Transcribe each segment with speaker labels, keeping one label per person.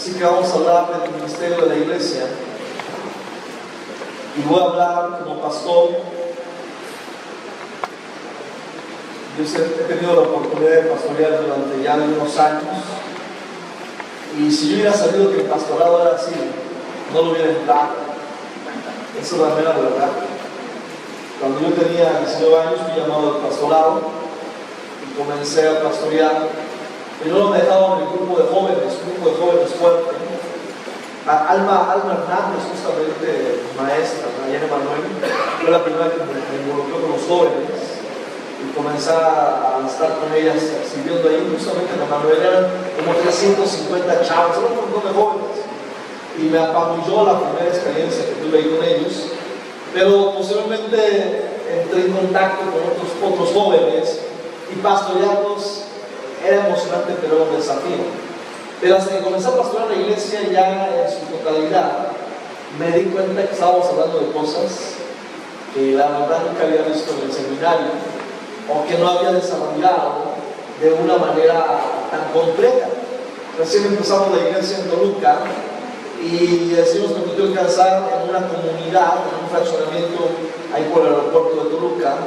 Speaker 1: Así que vamos a hablar del ministerio de la iglesia. Y voy a hablar como pastor. Yo he tenido la oportunidad de pastorear durante ya unos años. Y si yo hubiera sabido que el pastorado era así, no lo hubiera entrado. Eso es la mera verdad. Cuando yo tenía 19 años fui llamado al pastorado y comencé a pastorear. Primero me dejaban en el grupo de jóvenes, fuerte. Alma Hernández, justamente maestra, allá en Emanuel, fue la primera que me involucró con los jóvenes y comencé a estar con ellas sirviendo ahí. Justamente en Emanuel eran como 350 chavos, eran un montón de jóvenes. Y me apabulló la primera experiencia que tuve ahí con ellos. Pero posteriormente entré en contacto con otros jóvenes y pastorearlos era emocionante, pero era un desafío. Pero hasta que comencé a pastorear la iglesia ya en su totalidad, me di cuenta que estábamos hablando de cosas que la verdad nunca había visto en el seminario o que no había desarrollado de una manera tan completa. Recién empezamos la iglesia en Toluca y el Señor nos permitió alcanzar en una comunidad, en un fraccionamiento ahí por el aeropuerto de Toluca,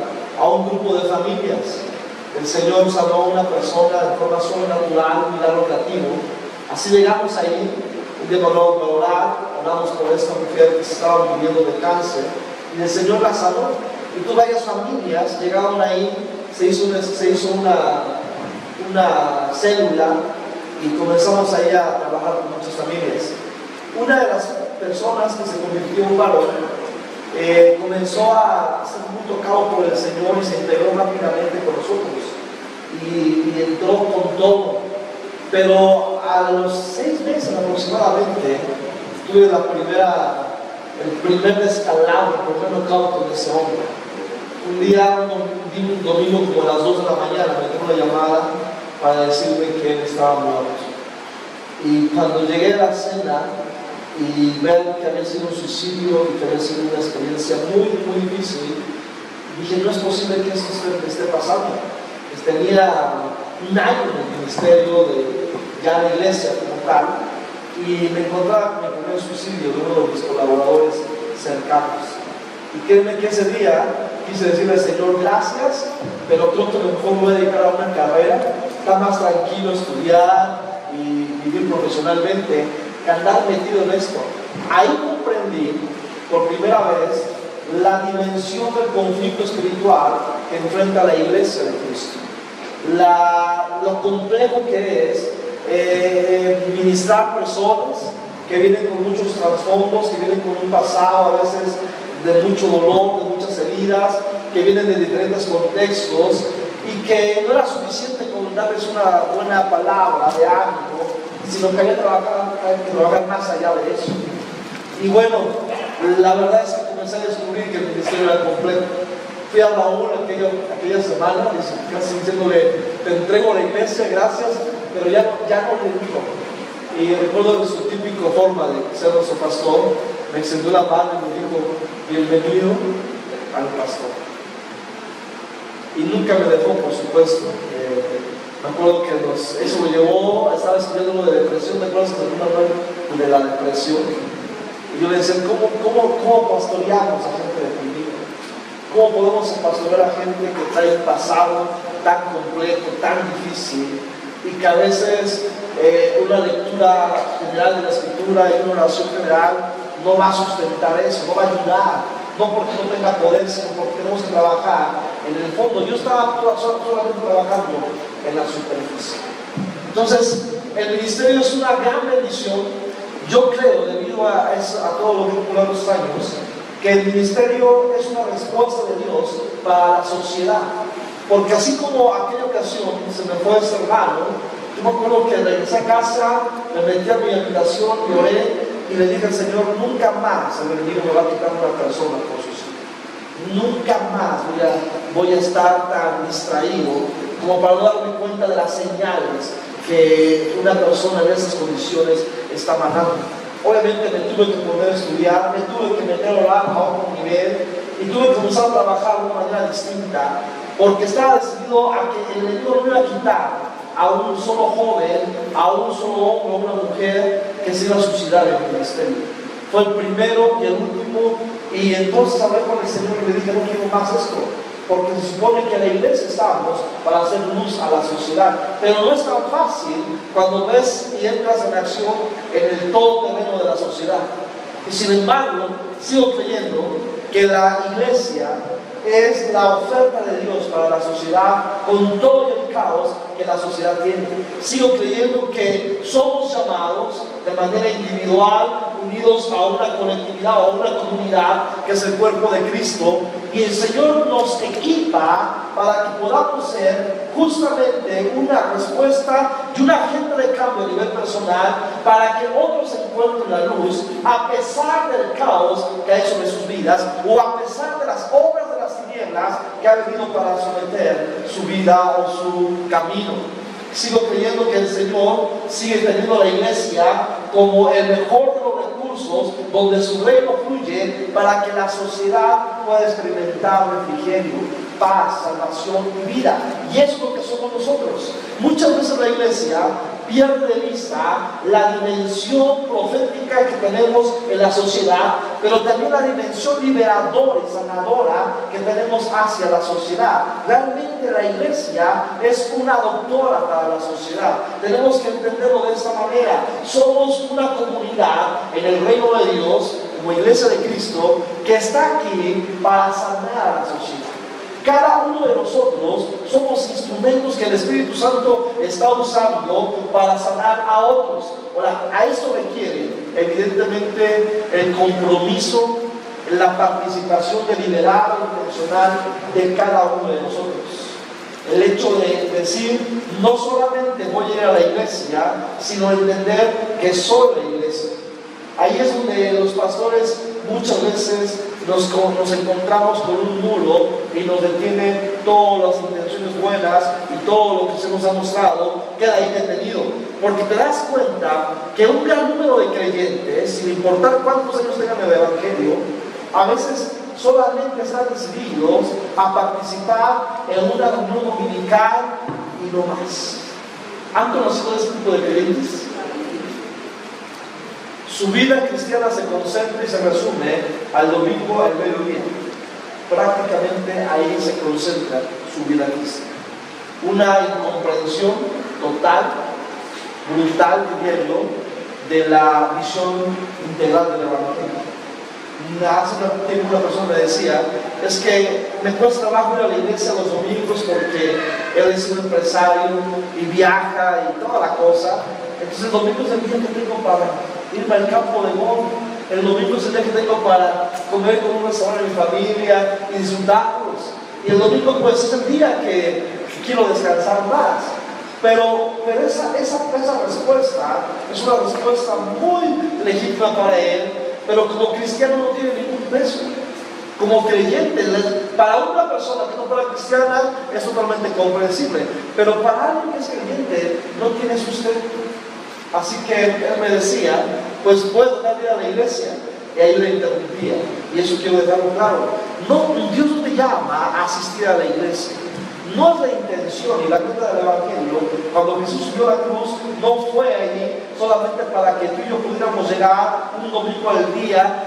Speaker 1: a un grupo de familias. El Señor nos habló a una persona de forma sobrenatural, un milagro creativo. Así llegamos ahí, un día hablamos para orar, hablamos con esta mujer que se estaba muriendo de cáncer y el Señor la sanó. Y tú varias familias llegaron ahí, se hizo una célula y comenzamos ahí a trabajar con muchas familias. Una de las personas que se convirtió en un varón comenzó a ser muy tocado por el Señor y se integró rápidamente con nosotros y entró con todo. Pero a los 6 meses aproximadamente tuve el primer descalabro, el primer knockout con ese hombre. Un día, un domingo como a las 2 de la mañana, me dio una llamada para decirme que él estaba muerto. Y cuando llegué a la cena y ver que había sido un suicidio y que había sido una experiencia muy, muy difícil, dije, no es posible que esto esté pasando. Tenía un año en el ministerio de ya la iglesia como tal y me encontraba con mi primer suicidio de uno de mis colaboradores cercanos. Y créeme que ese día quise decirle al Señor gracias, pero creo que mejor me voy a dedicar a una carrera, está más tranquilo estudiar y vivir profesionalmente que andar metido en esto. Ahí comprendí por primera vez la dimensión del conflicto espiritual que enfrenta la iglesia de Cristo. Lo complejo que es ministrar personas que vienen con muchos trasfondos, que vienen con un pasado a veces de mucho dolor, de muchas heridas, que vienen de diferentes contextos y que no era suficiente con darles una buena palabra de ánimo, sino que había que trabajar más allá de eso. Y bueno, la verdad es que comencé a descubrir que el ministerio era completo. Fui a Raúl aquella semana, casi diciéndole, te entrego a la iglesia, gracias, pero ya no le digo. Y recuerdo su típica forma de ser nuestro pastor, me extendió la mano y me dijo, bienvenido al pastor. Y nunca me dejó, por supuesto. Me acuerdo que eso me llevó, estaba estudiando lo de depresión, ¿te acuerdas de la depresión? Y yo le decía, ¿cómo pastoreamos a gente deprimida? ¿Cómo podemos pastorear a gente que trae un pasado tan complejo, tan difícil y que a veces una lectura general de la Escritura y una oración general no va a sustentar eso, no va a ayudar, no porque no tenga poder, sino porque tenemos que trabajar en el fondo? Yo estaba solamente trabajando en la superficie. Entonces, el ministerio es una gran bendición. Yo creo, debido a todo lo que ocurrió en los años, que el ministerio es una respuesta de Dios para la sociedad. Porque así como aquella ocasión se me fue ese hermano, yo me acuerdo que regresé a casa, me metí a mi habitación, lloré y le dije al Señor, nunca más el enemigo me va a quitar una persona por sus hijos. Nunca más voy a estar tan distraído como para no darme cuenta de las señales que una persona en esas condiciones está mandando. Obviamente me tuve que poner a estudiar, me tuve que meter a orar a otro nivel y tuve que comenzar a trabajar de una manera distinta, porque estaba decidido a que el enemigo no me iba a quitar a un solo joven, a un solo hombre o una mujer que se iba a suicidar en el ministerio. Fue el primero y el último, y entonces hablé con el Señor y le dije, no quiero más esto, porque se supone que en la iglesia estamos para hacer luz a la sociedad, pero no es tan fácil cuando ves y entras en acción en el todo terreno de la sociedad. Y sin embargo, sigo creyendo que la iglesia es la oferta de Dios para la sociedad con todo el caos que la sociedad tiene. Sigo creyendo que somos llamados de manera individual, unidos a una colectividad, a una comunidad que es el cuerpo de Cristo, y el Señor nos equipa para que podamos ser justamente una respuesta y un agente de cambio a nivel personal para que otros encuentren la luz a pesar del caos que hay sobre sus vidas o a pesar de las obras de las tinieblas que ha venido para someter su vida o su camino. Sigo creyendo que el Señor sigue teniendo a la iglesia como el mejor de los recursos donde su reino fluye para que la sociedad pueda experimentar refrigerio, paz, salvación y vida. Y eso es lo que somos nosotros. Muchas veces la iglesia pierde de vista la dimensión profética que tenemos en la sociedad, pero también la dimensión liberadora y sanadora que tenemos hacia la sociedad. Realmente la iglesia es una doctora para la sociedad. Tenemos que entenderlo de esta manera. Somos una comunidad en el reino de Dios, como iglesia de Cristo, que está aquí para sanar a la sociedad. Cada uno de nosotros somos instrumentos que el Espíritu Santo está usando para sanar a otros. Ahora, a esto requiere evidentemente el compromiso, la participación deliberada e intencional de cada uno de nosotros. El hecho de decir, no solamente voy a ir a la iglesia, sino entender que soy la iglesia. Ahí es donde los pastores muchas veces nos encontramos con un muro y nos detiene todas las intenciones buenas y todo lo que se nos ha mostrado queda ahí detenido. Porque te das cuenta que un gran número de creyentes, sin importar cuántos años tengan el Evangelio, a veces solamente están decididos a participar en una reunión dominical y no más. ¿Han conocido ese tipo de creyentes? Su vida cristiana se concentra y se resume al domingo al mediodía. Prácticamente ahí se concentra su vida cristiana. Una incomprensión total, brutal, diría yo, de la visión integral del Evangelio. Hace un tiempo una persona me decía, es que me cuesta trabajo ir a la iglesia los domingos porque él es un empresario y viaja y toda la cosa. Entonces el domingo es el día que tengo para irme al campo de golf. El domingo es el día que tengo para comer con un restaurante de mi familia y disfrutarlos. Y el domingo pues es el día que quiero descansar más. Pero esa respuesta es una respuesta muy legítima para él, pero como cristiano no tiene ningún peso. Como creyente, para una persona que no fuera cristiana es totalmente comprensible, pero para alguien que es creyente no tiene sustento. Así que él me decía, pues puedo dejar de ir a la iglesia. Y ahí le interrumpía. Y eso quiero dejarlo claro. No, Dios no te llama a asistir a la iglesia. No es la intención y la meta del Evangelio. Cuando Jesús subió a la cruz, no fue allí solamente para que tú y yo pudiéramos llegar un domingo al mediodía,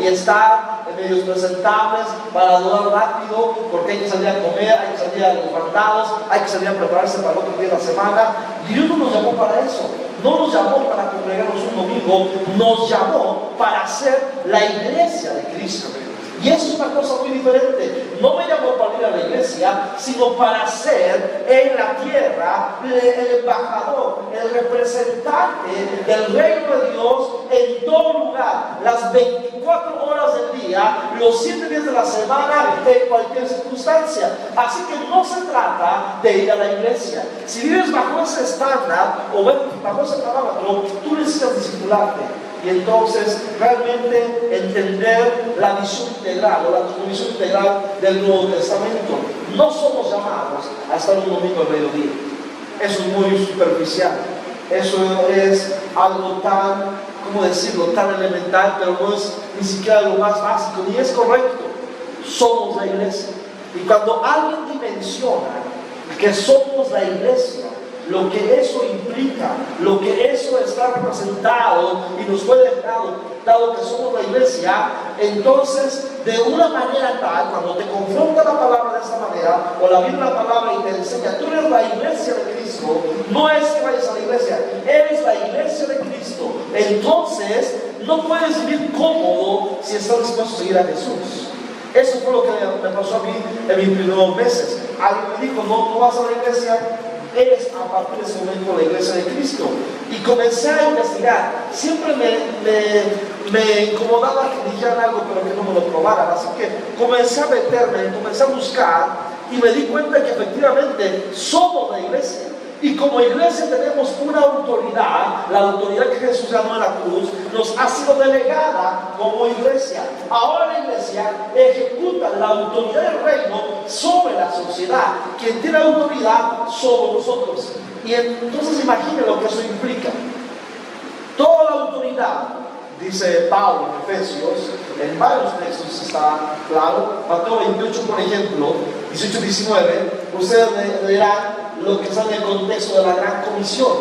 Speaker 1: y estar en medios presentables para adorar rápido, porque hay que salir a comer, hay que salir a los mandados, hay que salir a prepararse para el otro día de la semana. Dios no nos llamó para eso. No nos llamó para congregarnos un domingo, nos llamó para ser la iglesia de Cristo. Y eso es una cosa muy diferente. No me llamó para ir a la iglesia, sino para ser en la tierra el embajador, el representante del reino de Dios en todo lugar, las 24 horas del día, los 7 días de la semana, en cualquier circunstancia. Así que no se trata de ir a la iglesia. Si vives bajo ese estándar o bajo ese parámetro, tú necesitas discipularte. Y entonces realmente entender la visión integral o la visión integral del Nuevo Testamento. No somos llamados a estar un domingo al mediodía. Eso es muy superficial. Eso es algo tan, ¿cómo decirlo?, tan elemental, pero no es ni siquiera lo más básico, ni es correcto. Somos la iglesia. Y cuando alguien dimensiona que somos la iglesia, lo que eso implica, lo que eso está representado y nos fue dejado, dado que somos la iglesia, entonces de una manera tal, cuando te confronta la palabra de esta manera, o la Biblia la palabra y te enseña, tú eres la iglesia de Cristo, no es que vayas a la iglesia, eres la iglesia de Cristo, entonces no puedes vivir cómodo si estás dispuesto a seguir a Jesús. Eso fue lo que me pasó a mí en mis primeros meses. Alguien me dijo, no vas a la iglesia, eres a partir de ese momento la iglesia de Cristo. Y comencé a investigar. Siempre me incomodaba que dijeran algo pero que no me lo probaran. Así que comencé a meterme, comencé a buscar y me di cuenta que efectivamente somos la iglesia. Y como iglesia tenemos una autoridad, la autoridad que Jesús ganó en la cruz, nos ha sido delegada como iglesia. Ahora la iglesia ejecuta la autoridad del reino sobre la sociedad. Quien tiene autoridad somos nosotros. Y entonces imaginen lo que eso implica. Toda la autoridad, dice Pablo en Efesios, en varios textos está claro. Mateo 28, por ejemplo, 18-19, ustedes leerán lo que está en el contexto de la gran comisión.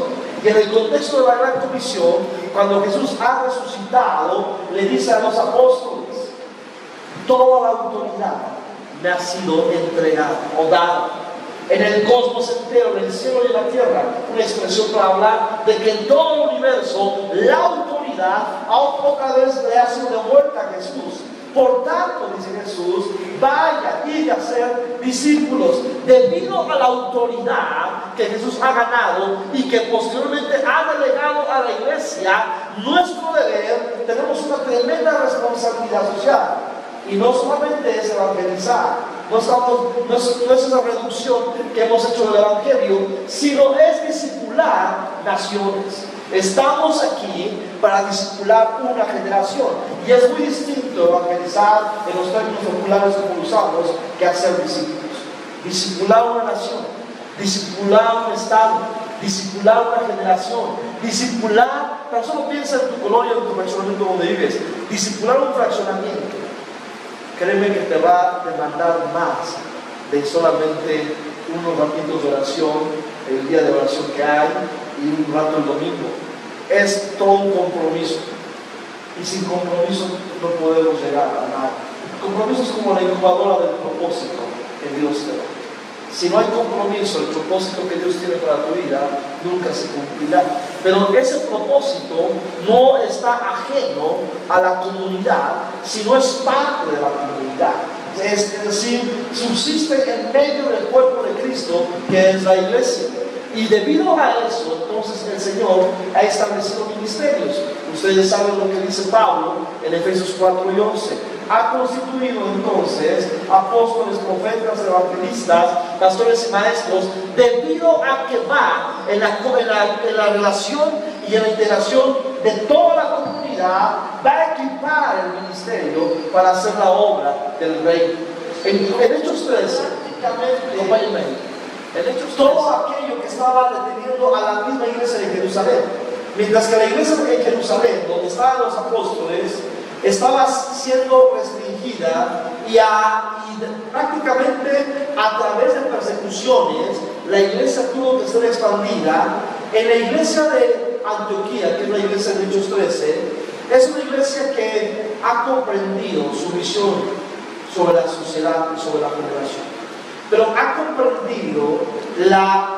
Speaker 1: Y en el contexto de la gran comisión, cuando Jesús ha resucitado, le dice a los apóstoles, toda la autoridad me ha sido entregada o dada en el cosmos entero, en el cielo y en la tierra. Una expresión para hablar de que en todo el universo la autoridad otra vez le ha sido devuelta a Jesús. Por tanto, dice Jesús, vaya y a ser discípulos. Debido a la autoridad que Jesús ha ganado y que posteriormente ha delegado a la iglesia, nuestro deber, tenemos una tremenda responsabilidad social. Y no solamente es evangelizar, no es esa reducción que hemos hecho del evangelio, sino es discipular naciones. Estamos aquí para discipular una generación. Y es muy distinto evangelizar en los términos populares como usamos que hacer discípulos. Discipular una nación, discipular un estado, discipular una generación, discipular, tan solo piensa en tu colonia, en tu fraccionamiento donde vives, discipular un fraccionamiento. Créeme que te va a demandar más de solamente unos ratitos de oración, el día de oración que hay y un rato el domingo. Es todo un compromiso. Y sin compromiso no podemos llegar a nada. El compromiso es como la incubadora del propósito que Dios te da. Si no hay compromiso, el propósito que Dios tiene para tu vida nunca se cumplirá. Pero ese propósito no está ajeno a la comunidad, sino es parte de la comunidad. Es decir, subsiste en medio del cuerpo de Cristo, que es la iglesia. Y debido a eso, entonces el Señor ha establecido ministerios. Ustedes saben lo que dice Pablo en Efesios 4 y 11. Ha constituido entonces apóstoles, profetas, evangelistas, pastores y maestros, debido a que va en la relación y en la integración de toda la comunidad, va a equipar el ministerio para hacer la obra del reino. En Hechos 13, acompáñenme. Todo aquello que estaba deteniendo a la misma iglesia de Jerusalén, mientras que la iglesia de Jerusalén, donde estaban los apóstoles, estaba siendo restringida y prácticamente a través de persecuciones, la iglesia tuvo que ser expandida. En la iglesia de Antioquía, que es la iglesia de Hechos 13, es una iglesia que ha comprendido su visión sobre la sociedad y sobre la generación, pero ha comprendido la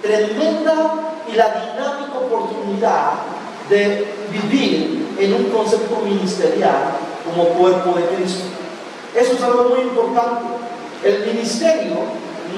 Speaker 1: tremenda y la dinámica oportunidad de vivir en un concepto ministerial como cuerpo de Cristo. Eso es algo muy importante. El ministerio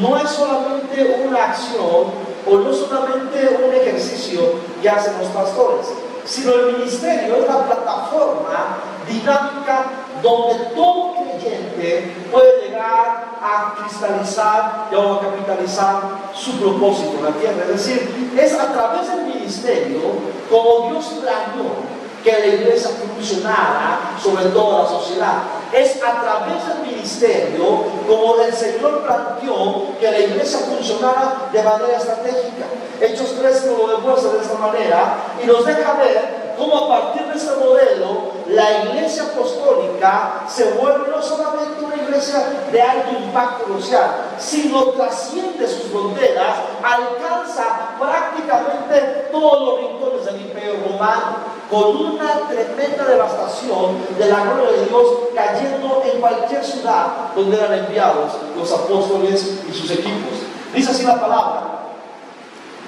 Speaker 1: no es solamente una acción o no solamente un ejercicio que hacen los pastores, sino el ministerio es la plataforma dinámica donde todo creyente puede llegar a cristalizar o a capitalizar su propósito en la tierra. Es decir, es a través del ministerio como Dios planeó que la iglesia funcionara sobre toda la sociedad. Es a través del ministerio como el Señor planteó que la iglesia funcionara de manera estratégica. Hechos 3 lo demuestra de esta manera y nos deja ver cómo a partir de este modelo la iglesia apostólica se vuelve no solamente una iglesia de alto impacto social, sino trasciende sus fronteras, alcanza prácticamente todos los rincones del Imperio Romano, con una tremenda devastación de la gloria de Dios cayendo en cualquier ciudad donde eran enviados los apóstoles y sus equipos. Dice así la palabra: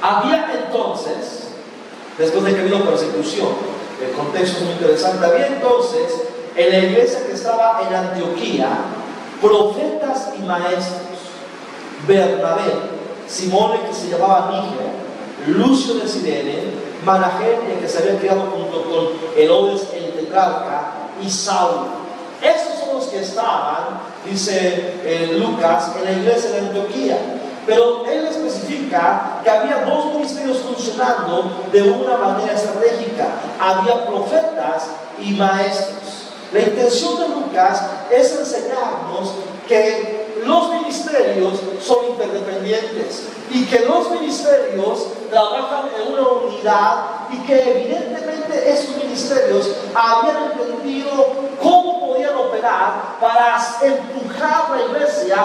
Speaker 1: había entonces, después de que vino persecución, el contexto es muy interesante, había entonces en la iglesia que estaba en Antioquía profetas y maestros: Bernabé, Simón, el que se llamaba Níger, Lucio de Cirene, Manahem, el que se había criado junto con Herodes el tetrarca, y Saulo. Estos son los que estaban, dice Lucas, en la iglesia de Antioquía. Pero él especifica que había dos ministerios funcionando de una manera estratégica: había profetas y maestros. La intención de Lucas es enseñarnos que los ministerios son interdependientes y que los ministerios trabajan en una unidad, y que evidentemente esos ministerios habían entendido cómo podían operar para empujar la iglesia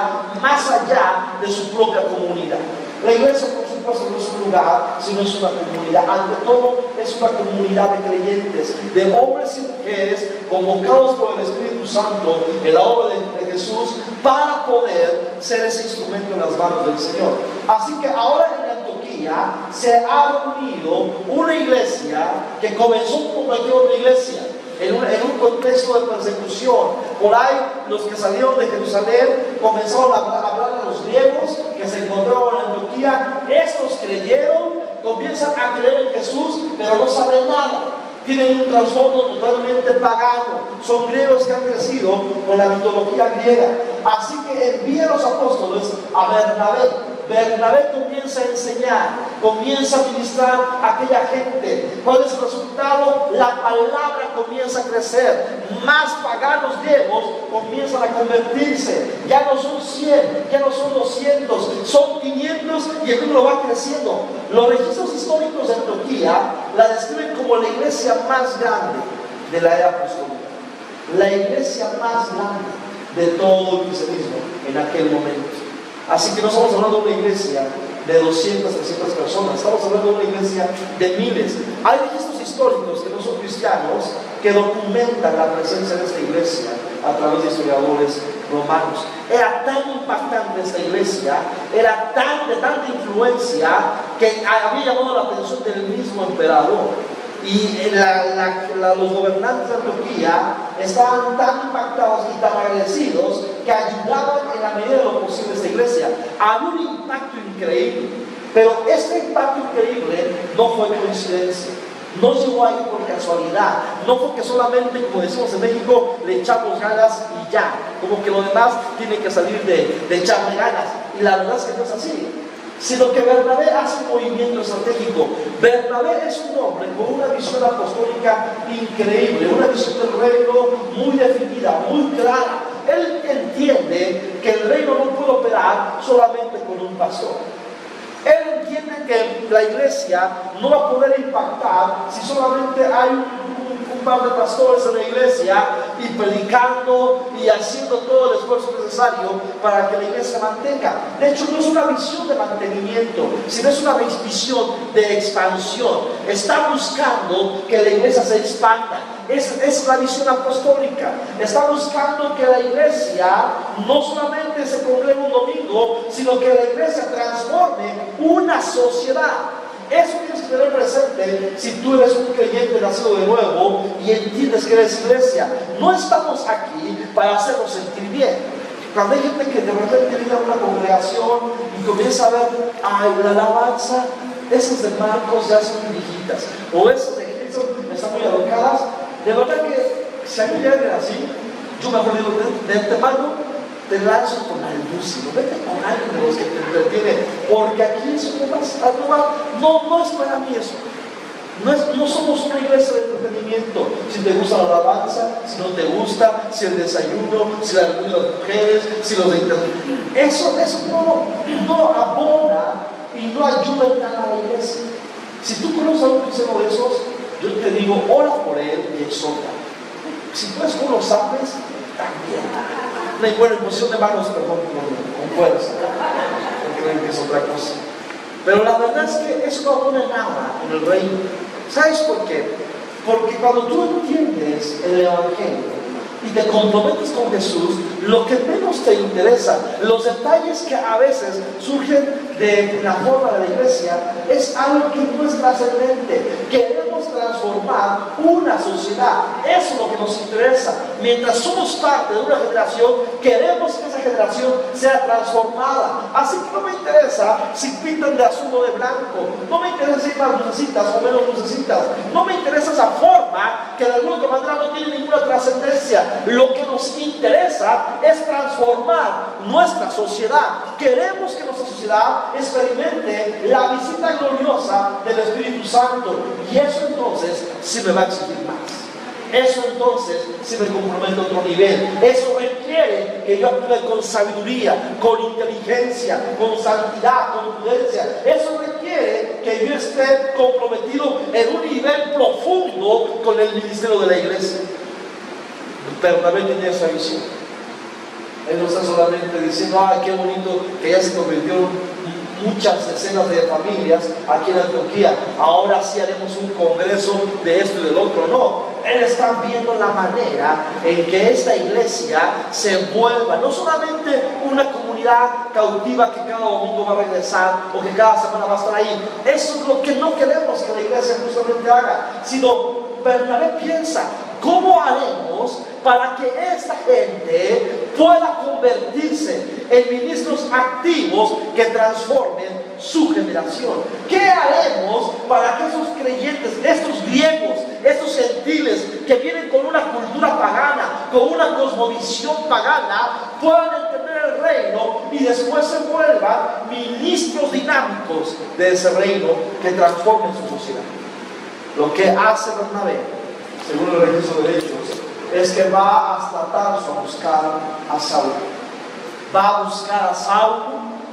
Speaker 1: más allá de su propia comunidad. La iglesia, por supuesto, no es un lugar, sino es una comunidad. Ante todo, es una comunidad de creyentes, de hombres y mujeres convocados por el Espíritu Santo en la obra de Jesús, para poder ser ese instrumento en las manos del Señor. Así que ahora en Antioquía se ha reunido una iglesia que comenzó como cualquier otra iglesia, en un contexto de persecución. Por ahí los que salieron de Jerusalén comenzaron a hablar a los griegos que se encontraban en Antioquía. Estos creyeron, comienzan a creer en Jesús, pero no saben nada. Tienen un trasfondo totalmente pagano. Son griegos que han crecido con la mitología griega. Así que envía a los apóstoles a Bernabé. Bernabé comienza a enseñar, comienza a ministrar a aquella gente. ¿Cuál es el resultado? La palabra comienza a crecer. Más paganos griegos comienzan a convertirse. Ya no son 100, ya no son 200, son 500, y el número va creciendo. Los registros históricos de Antioquía la describen como la iglesia más grande de la era apostólica, la iglesia más grande de todo el cristianismo en aquel momento. Así que no estamos hablando de una iglesia de 200, 300 personas, estamos hablando de una iglesia de miles. Hay registros históricos que no son cristianos que documentan la presencia de esta iglesia a través de historiadores romanos. Era tan impactante esta iglesia, era de tanta influencia, que había llamado la atención del mismo emperador. Y los gobernantes de Antioquía estaban tan impactados y tan agradecidos que ayudaban en la medida de lo posible a esta iglesia. Había un impacto increíble, pero este impacto increíble no fue coincidencia, no llegó ahí por casualidad, no fue que solamente, como decimos en México, le echamos ganas y ya, como que lo demás tiene que salir de echarle ganas. Y la verdad es que no es así, sino que Bernabé hace un movimiento estratégico. Bernabé es un hombre con una visión apostólica increíble, una visión del reino muy definida, muy clara. Él entiende que el reino no puede operar solamente con un pastor. Él entiende que la iglesia no va a poder impactar si solamente hay un par de pastores en la iglesia y predicando y haciendo todo el esfuerzo necesario para que la iglesia se mantenga. De hecho, no es una visión de mantenimiento, sino es una visión de expansión. Está buscando que la iglesia se expanda. Es la visión apostólica. Está buscando que la iglesia no solamente se congregue un domingo, sino que la iglesia transforme una sociedad. Eso tienes que tener presente si tú eres un creyente nacido de nuevo y entiendes que eres iglesia. No estamos aquí para hacernos sentir bien. Cuando hay gente que de repente viene a una congregación y comienza a ver, ay, la alabanza, esas de Marcos ya son viejitas, o esas de Cristo están muy alocadas. De verdad que si a mí me vienen así, yo me acuerdo de mano, te lanzo con Albucino, vete con alguien de los que te entretiene, porque aquí eso no es para mí eso. No somos una iglesia de entretenimiento. Si te gusta la alabanza, si no te gusta, si el desayuno, si las mujeres, si los de eso no abona y no ayuda en nada a la iglesia. Si tú conoces a un cristiano de esos, yo te digo, ora por él y exhorta. Si puedes con los zapes, también. No hay buena imposición de manos, perdón, con fuerza. No creen que es otra cosa. Pero la verdad es que eso no pone nada en el reino. ¿Sabes por qué? Porque cuando tú entiendes el Evangelio y te comprometes con Jesús, lo que menos te interesa, los detalles que a veces surgen de la forma de la iglesia, es algo que no es trascendente. Queremos transformar una sociedad, eso es lo que nos interesa. Mientras somos parte de una generación, queremos que esa generación sea transformada. Así que no me interesa si pintan de azul o de blanco, no me interesa si hay más lucecitas o menos lucecitas, no me interesa esa forma que de alguna manera no tiene ninguna trascendencia. Lo que nos interesa es transformar nuestra sociedad. Queremos que nuestra sociedad experimente la visita gloriosa del Espíritu Santo, y eso entonces sí me va a exigir más. Eso entonces sí me compromete a otro nivel. Eso requiere que yo actúe con sabiduría, con inteligencia, con santidad, con prudencia. Eso requiere que yo esté comprometido en un nivel profundo con el ministerio de la iglesia. Pero también tenía esa visión. Él no está solamente diciendo, qué bonito que ya se convirtió en muchas decenas de familias aquí en Antioquía, ahora sí haremos un congreso de esto y del otro. No, él está viendo la manera en que esta iglesia se vuelva no solamente una comunidad cautiva que cada domingo va a regresar o que cada semana va a estar ahí. Eso es lo que no queremos que la iglesia justamente haga, sino Bernabé piensa, ¿cómo haremos para que esta gente pueda convertirse en ministros activos que transformen su generación? ¿Qué haremos para que esos creyentes, estos griegos, estos gentiles que vienen con una cultura pagana, con una cosmovisión pagana, puedan entender el reino y después se vuelvan ministros dinámicos de ese reino que transformen su sociedad? Lo que hace Bernabé, según el registro de Hechos, es que va hasta Tarso a buscar a Saulo. Va a buscar a Saulo,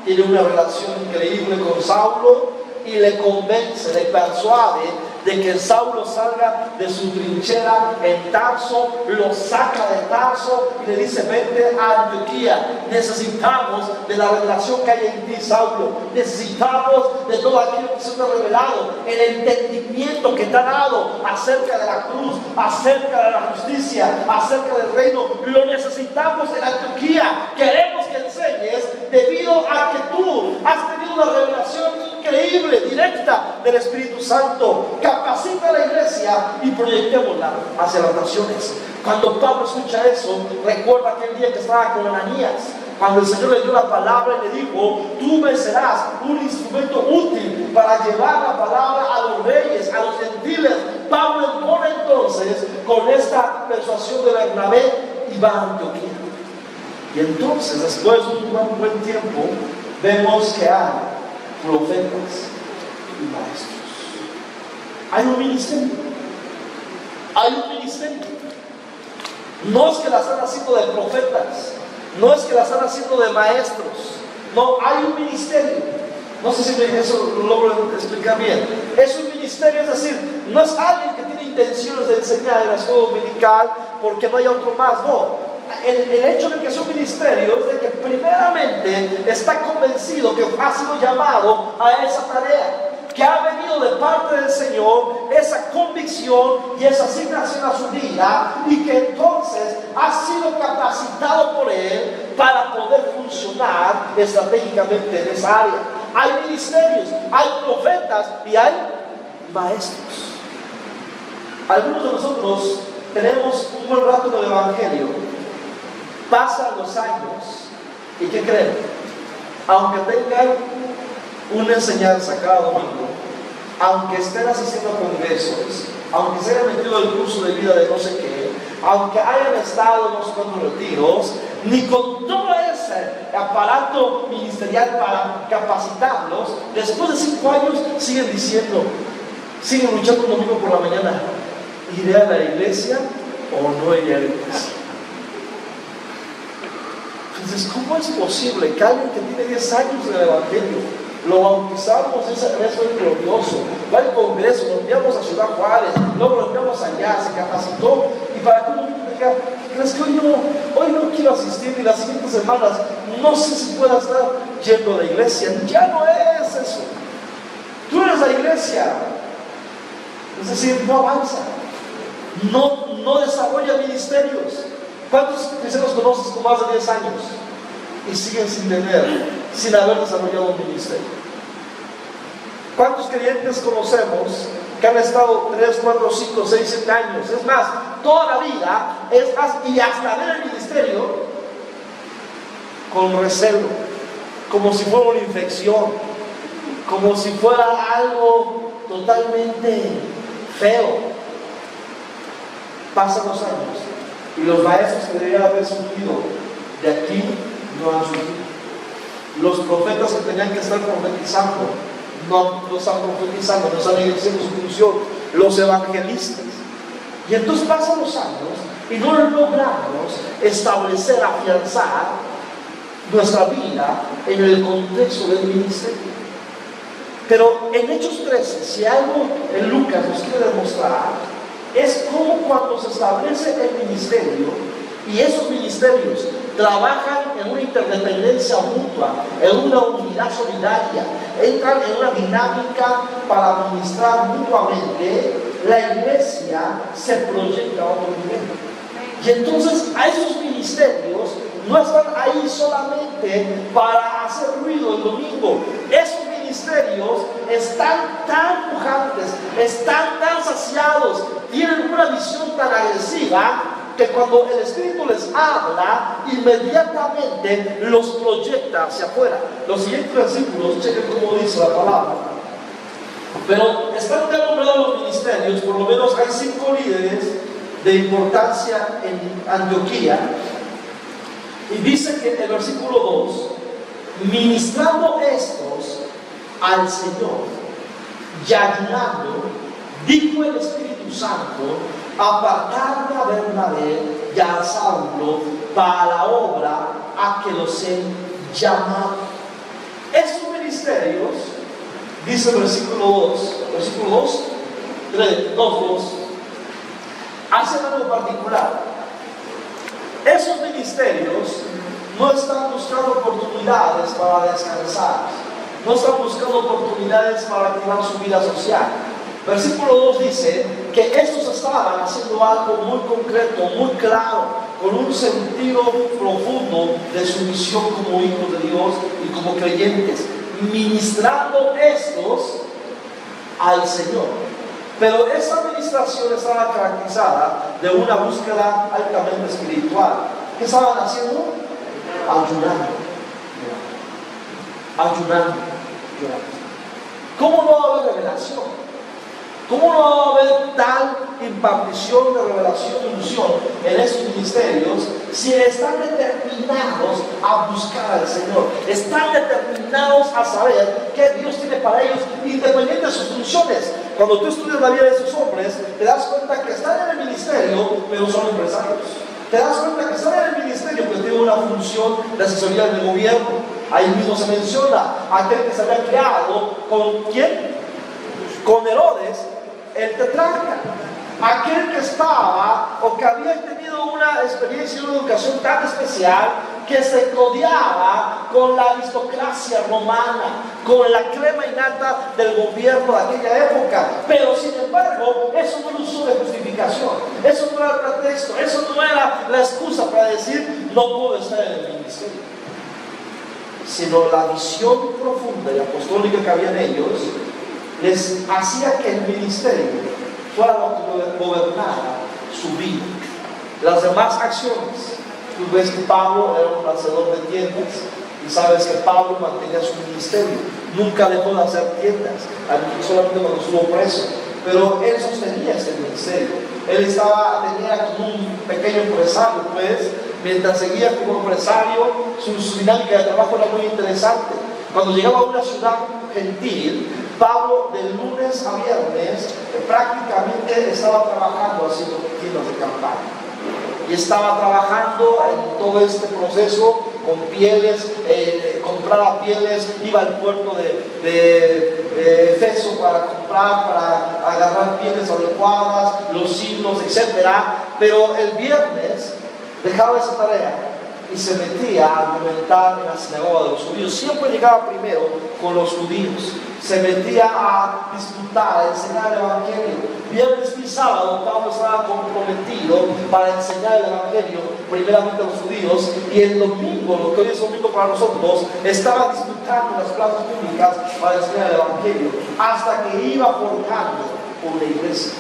Speaker 1: tiene una relación increíble con Saulo y le convence, le persuade de que Saulo salga de su trinchera en Tarso, lo saca de Tarso y le dice, vete a Antioquía. Necesitamos de la revelación que hay en ti, Saulo. Necesitamos de todo aquello que se te ha revelado, el entendimiento que te ha dado acerca de la cruz, acerca de la justicia, acerca del reino. Lo necesitamos en Antioquía. Queremos que enseñes, debido a que tú has tenido una revelación increíble, directa del Espíritu Santo. Capacita a la iglesia y proyectémosla hacia las naciones. Cuando Pablo escucha eso, recuerda aquel día que estaba con Ananías, cuando el Señor le dio la palabra y le dijo, tú me serás un instrumento útil para llevar la palabra a los reyes, a los gentiles. Pablo pone entonces con esta persuasión de Bernabé y va a Antioquía. Y entonces, después de un buen tiempo, vemos que hay profetas y maestros. Hay un ministerio. Hay un ministerio. No es que la están haciendo de profetas, no es que la están haciendo de maestros. No, hay un ministerio. No sé si eso lo logro explicar bien. Es un ministerio, es decir, no es alguien que tiene intenciones de enseñar en la escuela dominical porque no haya otro más. No. El hecho de que es un ministerio es de que primeramente está convencido que ha sido llamado a esa tarea, que ha venido de parte del Señor esa convicción y esa asignación a su vida, y que entonces ha sido capacitado por Él para poder funcionar estratégicamente en esa área. Hay ministerios, hay profetas y hay maestros. Algunos de nosotros tenemos un buen rato en el Evangelio. Pasan los años y ¿qué creen? Aunque tengan una enseñanza cada domingo, aunque estén asistiendo a congresos, aunque se hayan metido el curso de vida de no sé qué, aunque hayan estado en unos cuantos retiros, ni con todo ese aparato ministerial para capacitarlos, después de 5 años siguen diciendo, siguen luchando un domingo por la mañana, ¿iré a la iglesia o no iré a la iglesia? Entonces, ¿cómo es posible que alguien que tiene 10 años en el Evangelio, lo bautizamos, eso es glorioso, va al congreso, lo enviamos a Ciudad Juárez, luego lo enviamos allá, se capacitó, y para que uno diga, ¿crees que hoy no quiero asistir y las siguientes semanas no sé si pueda estar yendo a la iglesia? Ya no es eso. Tú eres la iglesia. Es decir, no avanza, no desarrolla ministerios. ¿Cuántos cristianos conoces con más de 10 años y siguen sin haber desarrollado un ministerio? ¿Cuántos creyentes conocemos que han estado 3, 4, 5, 6, 7 años? Es más, toda la vida, es más, y hasta ver el ministerio con recelo, como si fuera una infección, como si fuera algo totalmente feo. Pasan los años y los maestros que deberían haber surgido de aquí no han surgido. Los profetas que tenían que estar profetizando no están profetizando, no están ejerciendo su función. Los evangelistas. Y entonces pasan los años y no logramos establecer, afianzar nuestra vida en el contexto del ministerio. Pero en Hechos 13, si algo en Lucas nos quiere demostrar, es cómo cuando se establece el ministerio y esos ministerios trabajan en una interdependencia mutua, en una unidad solidaria, entran en una dinámica para administrar mutuamente, la iglesia se proyecta a otro nivel. Y entonces a esos ministerios no están ahí solamente para hacer ruido el domingo. Esos ministerios están tan pujantes, están tan saciados, tienen una visión tan agresiva que cuando el Espíritu les habla, inmediatamente los proyecta hacia afuera. Los siguientes versículos, chequen cómo dice la palabra. Pero están ya nombrados los ministerios, por lo menos hay 5 líderes de importancia en Antioquía. Y dice que en el versículo 2, ministrando estos al Señor y ayunando, dijo el Espíritu Santo, apartarme a Bernabé y a Saulo para la obra a que los he llamado. Estos ministerios, dice el versículo 2, hacen algo particular. Esos ministerios no están buscando oportunidades para descansar, no están buscando oportunidades para activar su vida social. Versículo 2 dice que estos estaban haciendo algo muy concreto, muy claro, con un sentido profundo de su misión como hijos de Dios y como creyentes, ministrando estos al Señor. Pero esa administración estaba caracterizada de una búsqueda altamente espiritual. ¿Qué estaban haciendo? Ayunando. ¿Cómo no va a haber revelación? ¿Cómo no va a haber tal impartición de revelación y unción en esos ministerios si están determinados a buscar al Señor? Están determinados a saber qué Dios tiene para ellos, independiente de sus funciones. Cuando tú estudias la vida de esos hombres, te das cuenta que están en el ministerio, pero son empresarios. Te das cuenta que están en el ministerio, pero tienen una función de asesoría del gobierno. Ahí mismo se menciona aquel que se había creado con ¿quién? Con Herodes, el tetrarca, aquel que estaba o que había tenido una experiencia y una educación tan especial que se codeaba con la aristocracia romana, con la crema innata del gobierno de aquella época. Pero sin embargo, eso no lo usó de justificación, eso no era el pretexto, eso no era la excusa para decir no puedo estar en el ministerio, sino la visión profunda y apostólica que había en ellos les hacía que el ministerio fuera lo que gobernara su vida. Las demás acciones, tú ves que Pablo era un hacedor de tiendas y sabes que Pablo mantenía su ministerio, nunca dejó de hacer tiendas, solamente cuando estuvo preso, pero él sostenía este ministerio. Él tenía como un pequeño empresario, pues, mientras seguía como empresario, su dinámica de trabajo era muy interesante. Cuando llegaba a una ciudad gentil, Pablo de lunes a viernes prácticamente estaba trabajando haciendo tiendas de campaña y estaba trabajando en todo este proceso con pieles, compraba pieles, iba al puerto de Efeso para comprar, para agarrar pieles adecuadas, los hilos, etc. Pero el viernes dejaba esa tarea y se metía a argumentar en la sinagoga de los judíos. Siempre llegaba primero con los judíos. Se metía a disputar, a enseñar el Evangelio. Viernes y sábado Pablo estaba comprometido para enseñar el Evangelio primeramente a los judíos, y el domingo, lo que hoy es domingo para nosotros, estaba disputando en las plazas públicas para enseñar el Evangelio, hasta que iba forjando una iglesia.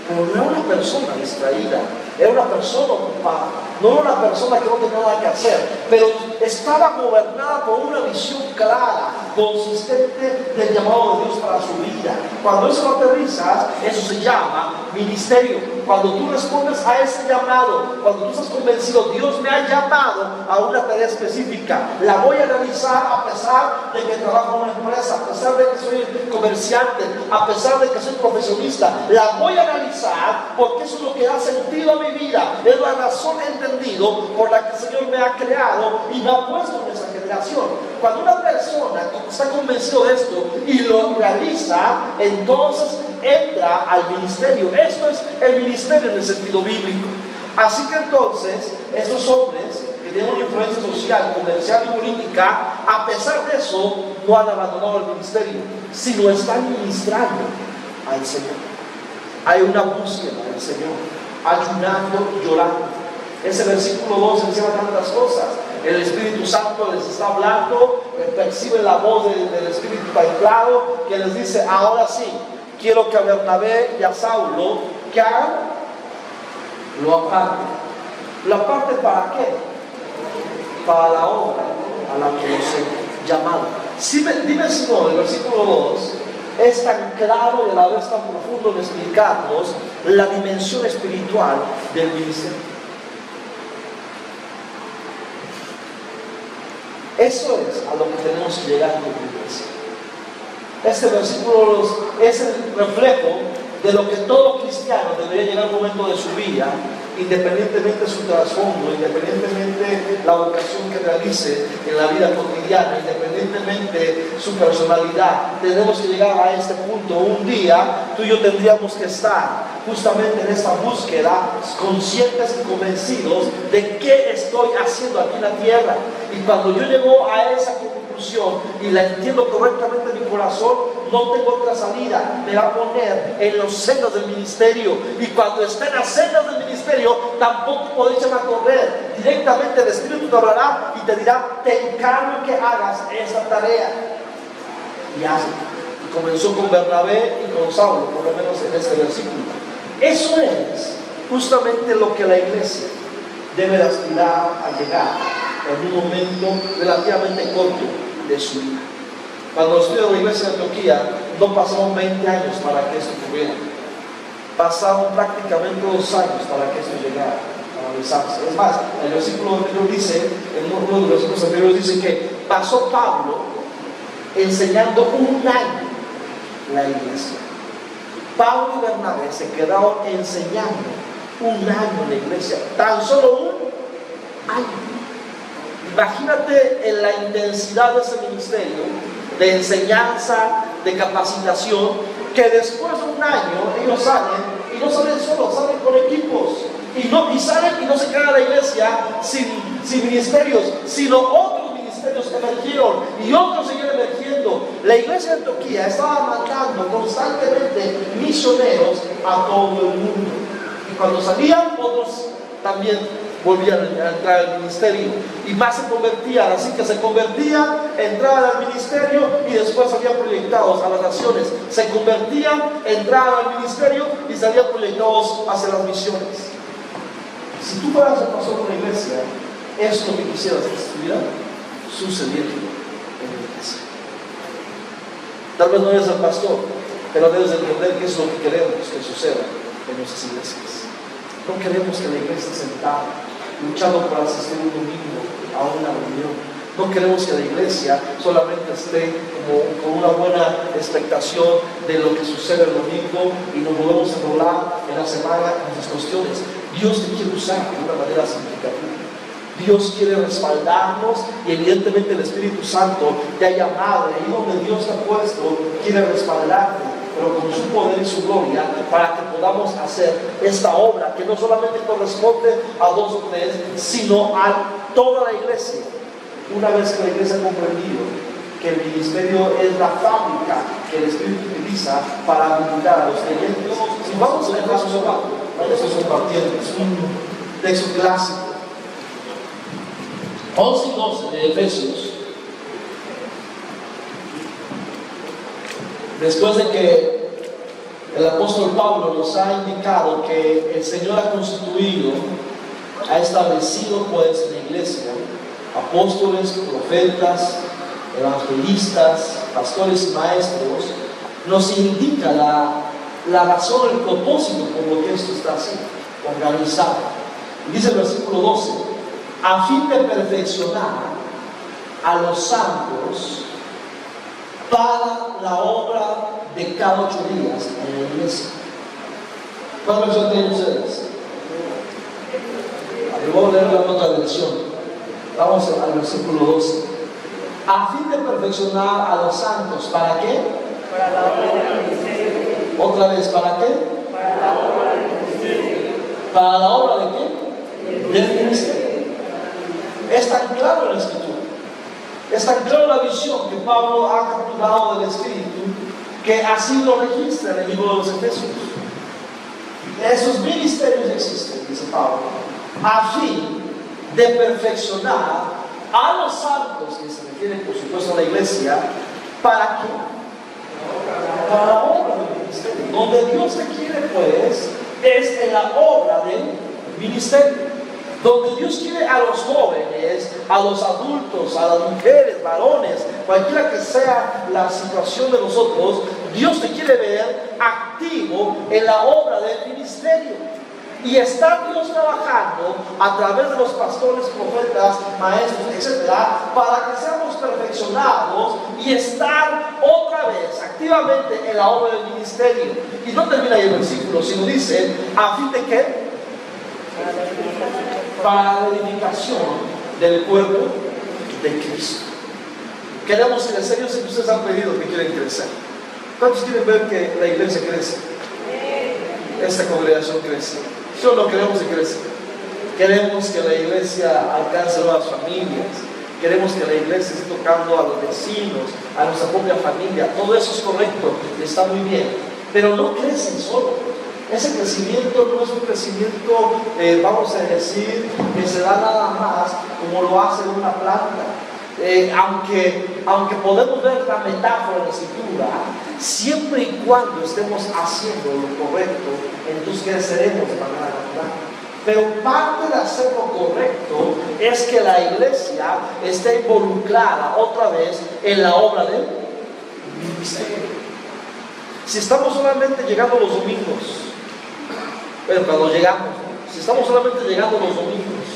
Speaker 1: Pero no era una persona distraída, era una persona ocupada, no era una persona que no tenía nada que hacer, pero estaba gobernada por una visión clara, consistente del llamado de Dios para su vida. Cuando eso lo aterrizas, eso se llama ministerio. Cuando tú respondes a ese llamado, cuando tú estás convencido, Dios me ha llamado a una tarea específica, la voy a realizar a pesar de que trabajo en una empresa, a pesar de que soy comerciante, a pesar de que soy profesionista, la voy a realizar porque eso es lo que ha sentido a mi vida, es la razón entendido por la que el Señor me ha creado y me ha puesto en esa generación. Cuando una persona está convencido de esto y lo realiza, entonces entra al ministerio. Esto es el ministerio en el sentido bíblico. Así que entonces, estos hombres que tienen una influencia social, comercial y política, a pesar de eso, no han abandonado el ministerio, sino están ministrando al Señor. Hay una búsqueda del Señor, ayunando y llorando. Ese versículo 2 encierra tantas cosas. El Espíritu Santo les está hablando, perciben la voz del Espíritu tan claro que les dice: ahora sí, quiero que a Bernabé y a Saulo, que hagan, lo aparten. ¿Lo aparten para qué? Para la obra a la que los he llamado. Dime si no, el versículo 2 es tan claro y a la vez tan profundo en explicarnos la dimensión espiritual del ministerio. Eso es a lo que tenemos que llegar como iglesia. Este versículo es el reflejo de lo que todo cristiano debería llegar a un momento de su vida, independientemente de su trasfondo, independientemente de la vocación que realice en la vida cotidiana, independientemente de su personalidad. Tenemos que llegar a este punto. Un día tú y yo tendríamos que estar justamente en esta búsqueda, conscientes y convencidos de qué estoy haciendo aquí en la tierra. Y cuando yo llego a esa conclusión y la entiendo correctamente en mi corazón, no tengo otra salida, me va a poner en los sendas del ministerio. Y cuando esté en las sendas del ministerio, tampoco podré echar a correr. Directamente el Espíritu te hablará y te dirá: te encargo que hagas esa tarea. Y hazlo. Y comenzó con Bernabé y con Saulo, por lo menos en este versículo. Eso es justamente lo que la iglesia debe aspirar a llegar en un momento relativamente corto de su vida. Cuando estudié la iglesia de Antioquía, no pasaron 20 años para que esto ocurriera. Pasaron prácticamente 2 años para que esto llegara a realizarse. Es más, el versículo anterior dice, en uno de los versículos anteriores dice que pasó Pablo enseñando un año la iglesia. Pablo y Bernabé se quedaron enseñando un año en la iglesia, tan solo un año. Imagínate en la intensidad de ese ministerio de enseñanza, de capacitación, que después de un año ellos salen, y no salen solos, salen con equipos, y salen y no se queda la iglesia sin ministerios, sino otros ministerios emergieron y otros siguen emergiendo. La iglesia de Antioquía estaba mandando constantemente misioneros a todo el mundo, y cuando salían, otros también volvían a entrar al ministerio, y más se convertían. Así que se convertían, entraban al ministerio y después salían proyectados a las naciones. Se convertían, entraban al ministerio y salían proyectados hacia las misiones. Si tú fueras el pastor de una iglesia, esto que quisieras que estuviera sucediendo en la iglesia. Tal vez no eres el pastor, pero debes entender qué es lo que queremos que suceda en nuestras iglesias. No queremos que la iglesia esté sentada luchando por asistir un domingo a una reunión. No queremos que la iglesia solamente esté con una buena expectación de lo que sucede el domingo y nos volvemos a enrolar en la semana en esas cuestiones. Dios te quiere usar de una manera significativa. Dios quiere respaldarnos, y evidentemente el Espíritu Santo te ha llamado, y ahí donde Dios te ha puesto, quiere respaldarte, pero con su poder y su gloria, para que podamos hacer esta obra que no solamente corresponde a 2 o 3, sino a toda la iglesia. Una vez que la iglesia ha comprendido que el ministerio es la fábrica que el Espíritu utiliza para habilitar a los creyentes. Si vamos a Efesios 4, vayamos compartiendo, es un texto clásico. 11 y 12 de Efesios. Después de que el apóstol Pablo nos ha indicado que el Señor ha constituido, ha establecido pues en la iglesia apóstoles, profetas, evangelistas, pastores y maestros, nos indica la razón, el propósito por lo que esto está así, organizado. Y dice el versículo 12, a fin de perfeccionar a los santos para la obra de cada 8 días en la iglesia. ¿Cuál versión tienen ustedes? Voy a leer la otra versión. Vamos al versículo 12. A fin de perfeccionar a los santos, ¿para qué?
Speaker 2: Para la obra del ministerio.
Speaker 1: Otra vez, ¿para qué?
Speaker 2: Para la obra del ministerio.
Speaker 1: ¿Para la obra de qué? Del ministerio. Es tan claro en la Escritura. Es tan clara la visión que Pablo ha capturado del Espíritu, que así lo registra en el libro de los Efesios. Esos ministerios existen, dice Pablo, a fin de perfeccionar a los santos, que se refiere por supuesto a la iglesia. ¿Para qué? Para la obra del ministerio. Donde Dios te quiere pues es en la obra del ministerio. Donde Dios quiere a los jóvenes, a los adultos, a las mujeres, varones, cualquiera que sea la situación de nosotros, Dios te quiere ver activo en la obra del ministerio. Y está Dios trabajando a través de los pastores, profetas, maestros, etcétera, para que seamos perfeccionados y estar otra vez activamente en la obra del ministerio. Y no termina ahí el versículo, sino dice, ¿a fin de qué? Para la edificación del cuerpo de Cristo. Queremos crecer. Yo sé que ustedes han pedido que quieren crecer. ¿Cuántos quieren ver que la iglesia crece? Esta congregación crece. Solo queremos que crezca. Queremos que la iglesia alcance nuevas familias. Queremos que la iglesia esté tocando a los vecinos, a nuestra propia familia. Todo eso es correcto, está muy bien. Pero no crecen solo. Ese crecimiento no es un crecimiento, vamos a decir, que se da nada más como lo hace una planta. Aunque podemos ver la metáfora en la Escritura, siempre y cuando estemos haciendo lo correcto, entonces creceremos de manera natural. Pero parte de hacer lo correcto es que la iglesia esté involucrada otra vez en la obra del ministerio. Si estamos solamente llegando los domingos, pero cuando llegamos, si estamos solamente llegando los domingos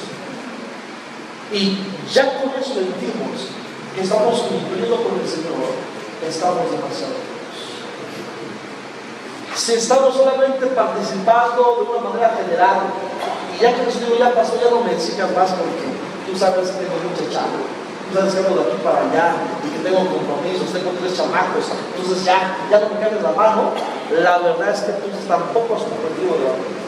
Speaker 1: y ya con eso sentimos que estamos cumpliendo con el Señor, estamos demasiado lejos. Si estamos solamente participando de una manera general y ya que el Señor ya pasó, ya no me exijan más porque tú sabes que tengo mucha chamba, tú sabes que ando de aquí para allá y que tengo compromisos, tengo 3 chamacos, entonces ya no me cambies la mano. La verdad es que tú tampoco has comprendido de la vida.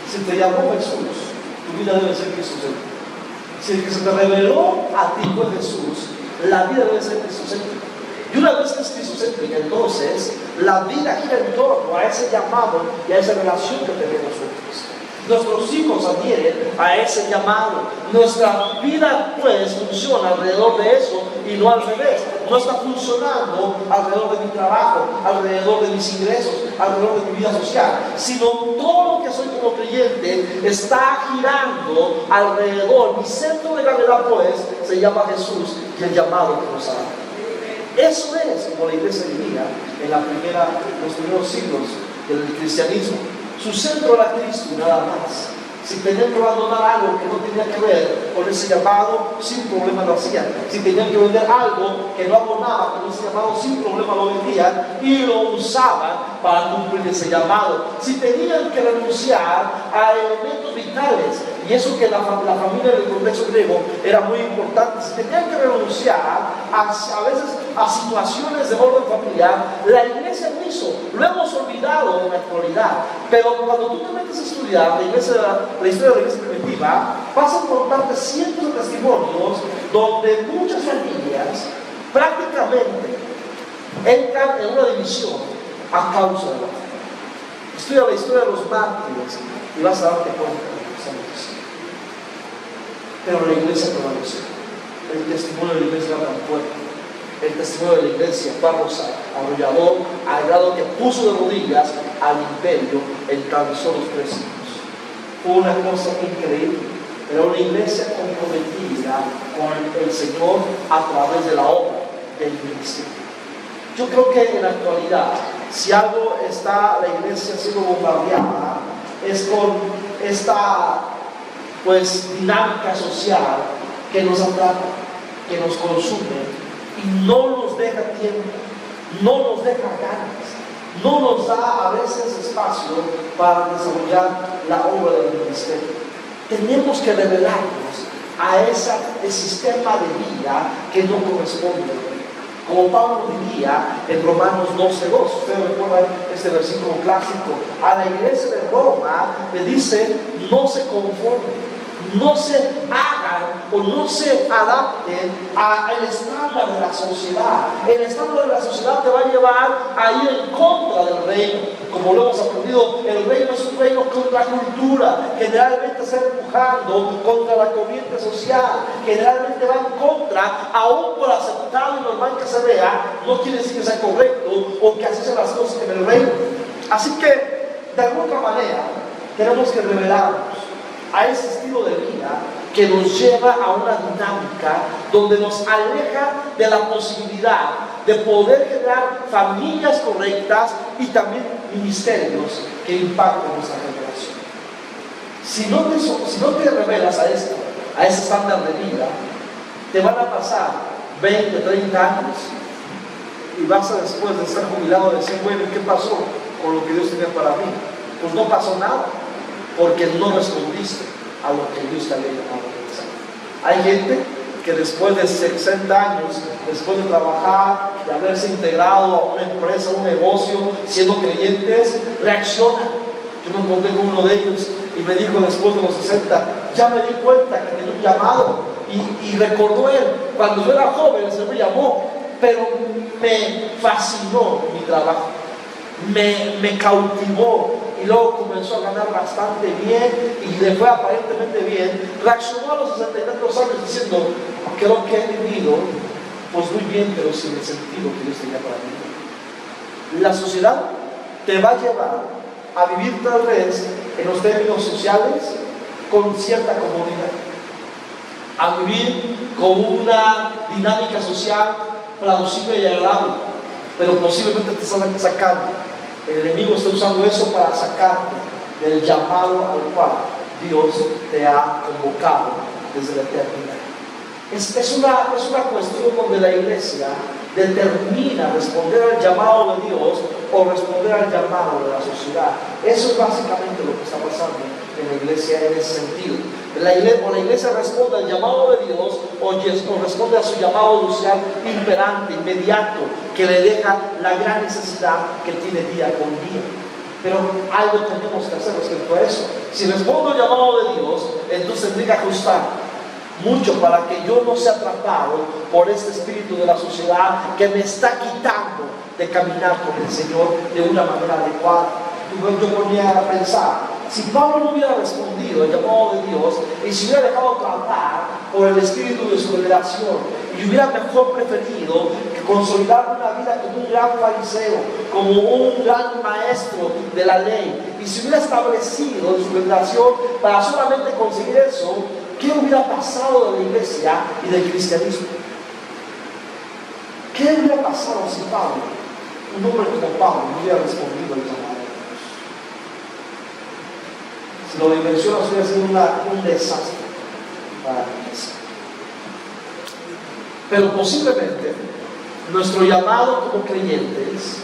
Speaker 1: Si te llamó Jesús, tu vida debe ser cristocéntrica. Si el que se te reveló a ti fue Jesús, la vida debe ser cristocéntrica. Y una vez que es cristocéntrica, entonces la vida gira en torno a ese llamado y a esa relación que tenemos con Cristo. Nuestros hijos adhieren a ese llamado. Nuestra vida pues funciona alrededor de eso y no al revés. No está funcionando alrededor de mi trabajo, alrededor de mis ingresos, alrededor de mi vida social, sino todo lo que soy como creyente está girando alrededor. Mi centro de gravedad pues se llama Jesús y el llamado que nos ha dado. Eso es como la iglesia vivía en los primeros siglos del cristianismo. Su centro era Cristo y nada más. Si tenían que abandonar algo que no tenía que ver con ese llamado, sin problema lo hacían. Si tenían que vender algo que no abonaba con ese llamado, sin problema lo vendían y lo usaban para cumplir ese llamado. Si tenían que renunciar a elementos vitales y eso que la familia en el contexto griego era muy importante, se tenían que renunciar a veces a situaciones de orden familiar. La iglesia lo hizo, lo hemos olvidado en la actualidad, pero cuando tú te metes a estudiar la historia de la iglesia primitiva, vas a encontrarte cientos de testimonios donde muchas familias prácticamente entran en una división a causa de la fe. Estudia la historia de los mártires y vas a darte cuenta de lo que estamos diciendo. Pero la iglesia prevaleció. El testimonio de la iglesia era tan fuerte. El testimonio de la iglesia fue arrollador, al grado que puso de rodillas al imperio en tan solo 3 años. Fue una cosa increíble. Era una iglesia comprometida con el Señor a través de la obra del ministerio. Yo creo que en la actualidad, si algo está la iglesia siendo bombardeada, es con esta dinámica social que nos atrapa, que nos consume y no nos deja tiempo, no nos deja ganas, no nos da a veces espacio para desarrollar la obra del ministerio. Tenemos que revelarnos a ese sistema de vida que no corresponde. Como Pablo diría en Romanos 12:2, ustedes recuerdan este versículo clásico, a la iglesia de Roma le dice: no se conformen, no se hagan o no se adapten al estándar de la sociedad. El estándar de la sociedad te va a llevar a ir en contra del reino. Como lo hemos aprendido, el reino es un reino contra cultura, generalmente está empujando contra la corriente social, generalmente va en contra, aún por aceptado y normal que se vea, no quiere decir que sea correcto o que así sean las cosas en el reino. Así que, de alguna manera, tenemos que revelarnos a ese estilo de vida que nos lleva a una dinámica donde nos aleja de la posibilidad de poder generar familias correctas y también ministerios que impacten nuestra generación. Si no te revelas a ese estándar de vida, te van a pasar 20, 30 años y vas a, después de estar jubilado, decir: bueno, ¿qué pasó con lo que Dios tenía para mí? Pues no pasó nada, porque no respondiste a lo que Dios te había llamado a realizar. Hay gente que después de 60 años, después de trabajar, de haberse integrado a una empresa, a un negocio, siendo creyentes, reaccionan. Yo me encontré con uno de ellos y me dijo después de los 60: ya me di cuenta que tenía un llamado. Y recordó él, cuando yo era joven, el Señor me llamó, pero me fascinó mi trabajo, me cautivó. Y luego comenzó a ganar bastante bien y le fue aparentemente bien. Reaccionó a los 60 y tantos años diciendo: creo que he vivido pues muy bien, pero sin el sentido que Dios tenía para mí. La sociedad te va a llevar a vivir tal vez en los términos sociales con cierta comodidad, a vivir con una dinámica social plausible y agradable, pero posiblemente te están sacando. El enemigo está usando eso para sacarte del llamado al cual Dios te ha convocado desde la eternidad. Es una cuestión donde la iglesia determina responder al llamado de Dios o responder al llamado de la sociedad. Eso es básicamente lo que está pasando en la iglesia en ese sentido. La iglesia responde al llamado de Dios o responde a su llamado social imperante, inmediato, que le deja la gran necesidad que tiene día con día. Pero algo tenemos que hacer respecto a eso. Si respondo al llamado de Dios, entonces tendré que ajustar mucho para que yo no sea atrapado por este espíritu de la sociedad que me está quitando de caminar con el Señor de una manera adecuada. Yo ponía a pensar, si Pablo no hubiera respondido al llamado de Dios y se hubiera dejado tratar por el espíritu de su revelación y hubiera mejor preferido que consolidar una vida como un gran fariseo, como un gran maestro de la ley, y se hubiera establecido en su revelación para solamente conseguir eso, ¿qué hubiera pasado de la iglesia y del cristianismo? ¿Qué hubiera pasado si Pablo, un hombre como Pablo, no hubiera respondido al llamado? Si lo dimensionas, hubiera sido un desastre para la iglesia. Pero posiblemente nuestro llamado como creyentes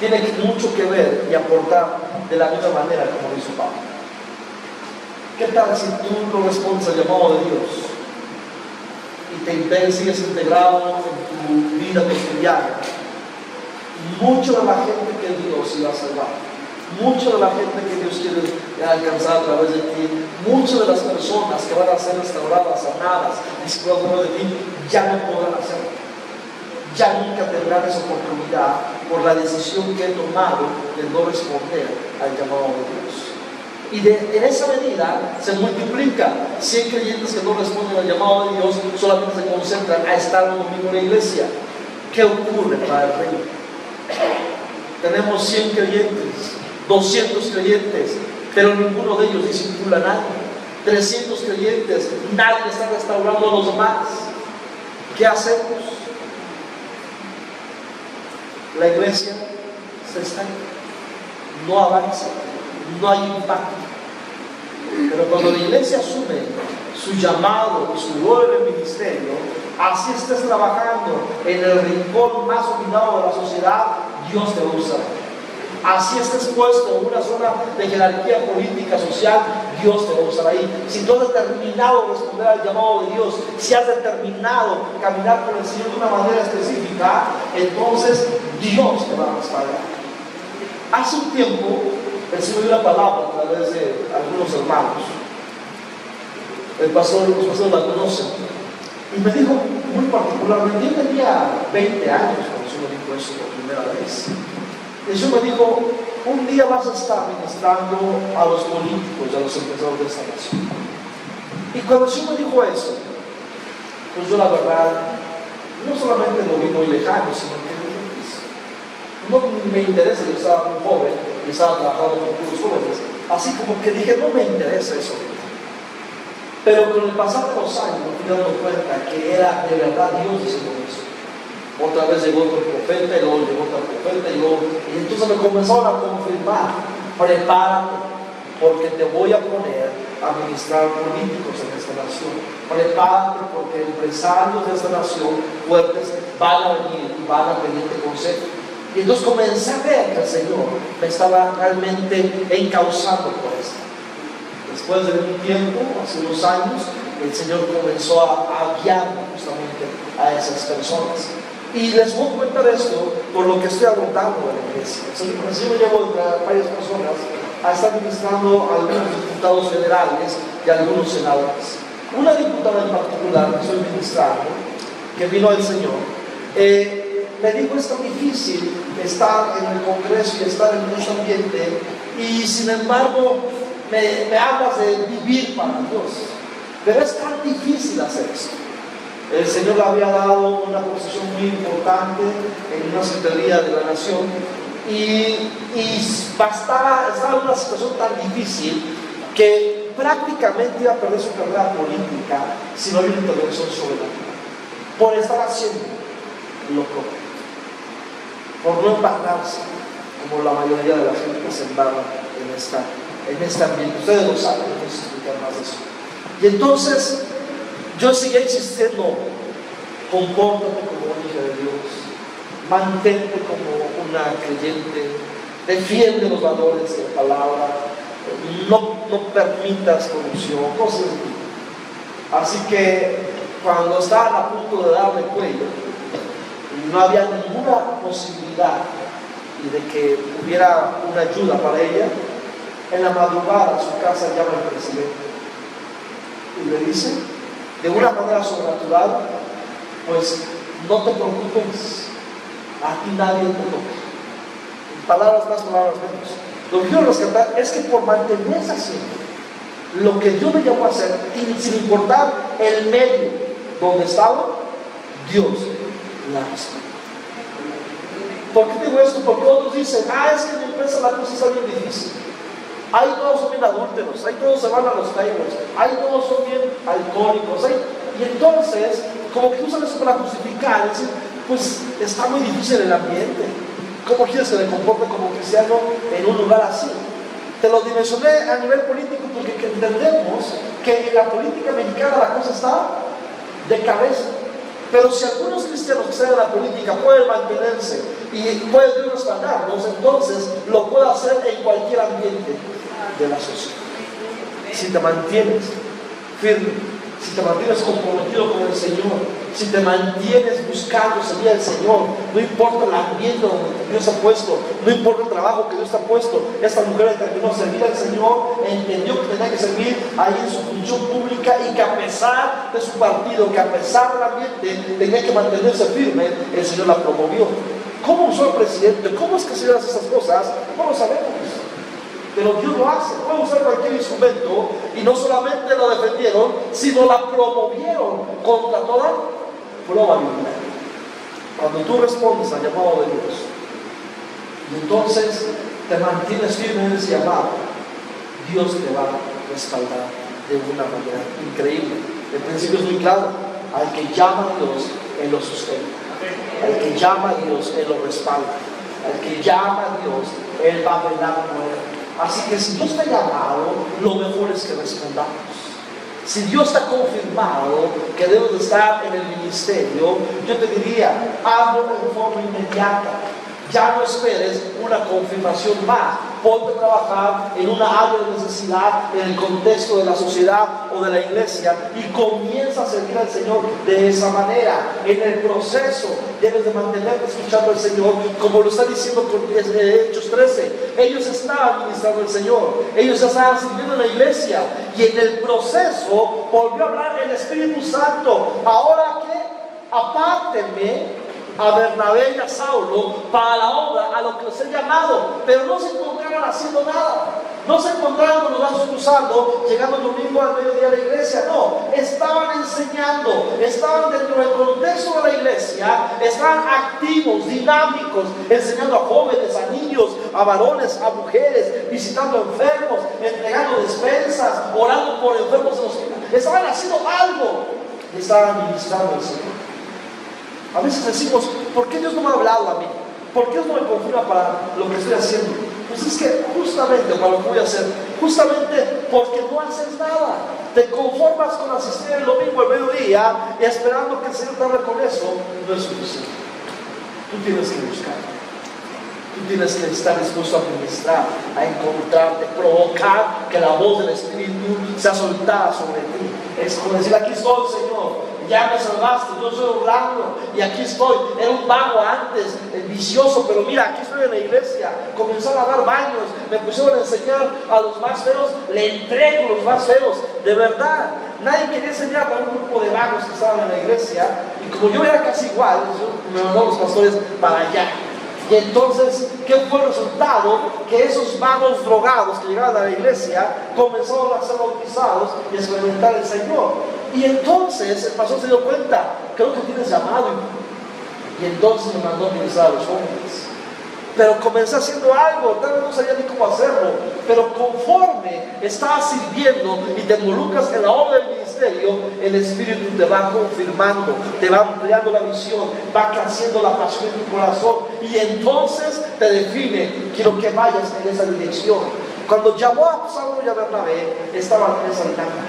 Speaker 1: tiene mucho que ver y aportar de la misma manera como lo hizo Pablo. ¿Qué tal si tú no respondes al llamado de Dios y sigues integrado en tu vida cotidiana? Mucho de la gente que Dios iba a salvar, mucho de la gente que Dios quiere alcanzar a través de ti, muchas de las personas que van a ser restauradas, sanadas, discipuladas a través de ti, ya no podrán hacerlo. Ya nunca tendrán esa oportunidad por la decisión que he tomado de no responder al llamado de Dios. Y en esa medida se multiplican 100 creyentes que no responden al llamado de Dios, solamente se concentran a estar un domingo en la iglesia. ¿Qué ocurre para el reino? Tenemos 100 creyentes, 200 creyentes, pero ninguno de ellos discipula a nadie. 300 creyentes, nadie está restaurando a los demás. ¿Qué hacemos? La iglesia se estanca, no avanza, no hay impacto. Pero cuando la iglesia asume su llamado y su rol en el ministerio, así estés trabajando en el rincón más olvidado de la sociedad, Dios te va a usar. Así estés puesto en una zona de jerarquía política, social, Dios te va a usar ahí. Si tú has determinado responder al llamado de Dios, si has determinado caminar con el Señor de una manera específica, entonces Dios te va a respaldar. Hace un tiempo recibí una palabra a través de algunos hermanos. Los pastores la conocen. Y me dijo muy particularmente, yo tenía 20 años cuando yo me dijo eso por primera vez. El Señor me dijo, un día vas a estar ministrando a los políticos y a los empresarios de esta nación. Y cuando el Señor me dijo eso, pues yo la verdad, no solamente lo vi muy lejano, sino que no me interesa. Yo estaba muy joven y estaba trabajando con puros jóvenes, así como que dije, no me interesa eso. Pero con el pasar de los años me fui dando cuenta que era de verdad Dios diciendo eso. Otra vez llegó otro profeta, y luego llegó otro profeta, y entonces me comenzaron a confirmar: prepárate, porque te voy a poner a ministrar políticos en esta nación. Prepárate, porque empresarios de esta nación fuertes van a venir y van a pedirte consejo. Y entonces comencé a ver que el Señor me estaba realmente encauzando por esto. Después de un tiempo, hace unos años, el Señor comenzó a guiarme justamente a esas personas. Y les voy a comentar esto por lo que estoy abordando en la iglesia. El Señor me llevó a varias personas a estar ministrando a algunos diputados federales y a algunos senadores. Una diputada en particular que estoy ministrando, que vino del Señor, me dijo: es tan difícil estar en el Congreso y estar en ese ambiente, y sin embargo me hablas de vivir para Dios, pero es tan difícil hacer eso. El Señor le había dado una posición muy importante en una secretaría de la nación, y estaba en una situación tan difícil que prácticamente iba a perder su carrera política si no había una intervención sobrenatural, por estar haciendo lo correcto, por no embarrarse como la mayoría de la gente que se embarra en este ambiente. Ustedes lo saben, no necesito explicar más de eso. Y entonces yo seguía insistiendo: compórtate como una hija de Dios, mantente como una creyente, defiende los valores de la palabra, no permitas corrupción, cosas así. Así que cuando estaban a punto de darle cuello, no había ninguna posibilidad de que hubiera una ayuda para ella, en la madrugada a su casa llama el presidente y le dice, de una manera sobrenatural: pues no te preocupes, a ti nadie te toca. Palabras más, palabras menos. Lo que quiero rescatar es que por mantenerse haciendo lo que Dios me llamó a hacer, y sin importar el medio donde estaba, Dios la respaldó. ¿Por qué digo esto? Porque otros dicen: es que en mi empresa la cosa está bien difícil. Ahí todos son bien adúlteros, ahí todos se van a los tables, ahí todos son bien alcohólicos. Y entonces, como que usan eso para justificar, es decir, pues está muy difícil el ambiente. ¿Cómo quieres que me comporte como cristiano en un lugar así? Te lo dimensioné a nivel político porque entendemos que en la política mexicana la cosa está de cabeza. Pero si algunos cristianos que están en la política pueden mantenerse y pueden respaldarlos, entonces lo puede hacer en cualquier ambiente de la sociedad. si te mantienes firme, si te mantienes comprometido con el Señor, si te mantienes buscando seguir al Señor, no importa el ambiente donde Dios ha puesto, no importa el trabajo que Dios te ha puesto. Esta mujer determinó servir al Señor, entendió que tenía que servir ahí en su función pública y que a pesar de su partido, que a pesar del ambiente, tenía que mantenerse firme. El Señor la promovió. ¿Cómo usó el presidente? ¿Cómo es que se hace esas cosas? No lo sabemos. Pero Dios lo hace. Puede usar cualquier instrumento, y no solamente lo defendieron, sino la promovieron contra toda probabilidad. Cuando tú respondes al llamado de Dios, y entonces te mantienes firme en ese llamado, Dios te va a respaldar de una manera increíble. El principio es muy claro: al que llama a Dios, Él lo sustenta. Al que llama a Dios, Él lo respalda. Al que llama a Dios, Él va a velar por él. Así que si Dios te ha llamado, lo mejor es que respondamos. Si Dios te ha confirmado que debes de estar en el ministerio, yo te diría, hazlo de forma inmediata. Ya no esperes una confirmación más. Ponte a trabajar en una área de necesidad, en el contexto de la sociedad o de la iglesia, y comienza a servir al Señor de esa manera. En el proceso debes de mantenerte escuchando al Señor, como lo está diciendo con Hechos 13. Ellos estaban ministrando al Señor, ellos estaban sirviendo en la iglesia, y en el proceso volvió a hablar el Espíritu Santo. Ahora que apártenme a Bernabé y a Saulo para la obra a lo que les he llamado. Pero no se encontraban haciendo nada, no se encontraban con los brazos cruzados, llegando el domingo al mediodía a la iglesia. No, estaban enseñando, estaban dentro del contexto de la iglesia, estaban activos, dinámicos, enseñando a jóvenes, a niños, a varones, a mujeres, visitando enfermos, entregando despensas, orando por enfermos en los hospitales. Estaban haciendo algo, estaban ministrando al Señor. A veces decimos, ¿por qué Dios no me ha hablado a mí? ¿Por qué Dios no me confirma para lo que estoy haciendo? Pues es que justamente para lo que voy a hacer, justamente porque no haces nada, te conformas con asistir el domingo al mediodía y esperando que el Señor te hable con eso, no es suficiente. Tú tienes que buscar, tú tienes que estar dispuesto a ministrar, a encontrarte, provocar que la voz del Espíritu sea soltada sobre ti. Es como decir, aquí estoy, Señor, ya me salvaste, yo soy Orlando y aquí estoy. Era un vago antes, vicioso, pero mira, aquí estoy en la iglesia. Comenzaron a dar baños, me pusieron a enseñar a los más feos, le entrego los más feos, de verdad. Nadie quería enseñar para un grupo de vagos que estaban en la iglesia, y como yo era casi igual, me mandaron los pastores para allá. Y entonces, ¿qué fue el resultado? Que esos vagos drogados que llegaban a la iglesia comenzaron a ser bautizados y a experimentar el Señor. Y entonces el pastor se dio cuenta, creo que tienes llamado. Y entonces me mandó a ministrar a los jóvenes. Pero comencé haciendo algo, tal vez no sabía ni cómo hacerlo, pero conforme estás sirviendo y te involucras en la obra del ministerio, el Espíritu te va confirmando, te va ampliando la visión, va creciendo la pasión en tu corazón, y entonces te define, quiero que vayas en esa dirección. Cuando llamó a Saulo y a Bernabé, estaban en esa dinámica.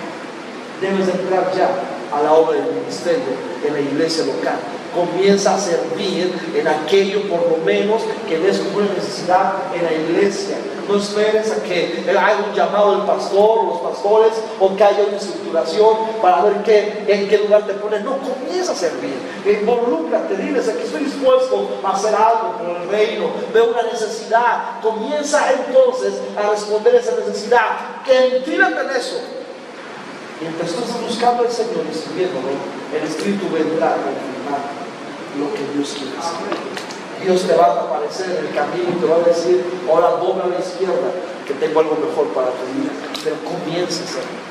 Speaker 1: Debes entrar ya a la obra del ministerio en la iglesia local. Comienza a servir en aquello, por lo menos, que ves como una necesidad en la iglesia. No esperes a que haya un llamado del pastor o los pastores, o que haya una estructuración para ver en qué lugar te ponen. No, comienza a servir. Involúcrate, diles, aquí estoy dispuesto a hacer algo por el reino. Veo una necesidad. Comienza entonces a responder a esa necesidad. Que entírate en eso. Mientras tú estás buscando al Señor y sirviéndolo, el Espíritu vendrá a confirmar lo que Dios quiere hacer. Dios te va a aparecer en el camino y te va a decir, ahora dobla a la izquierda, que tengo algo mejor para tu vida. Pero comienza a servir.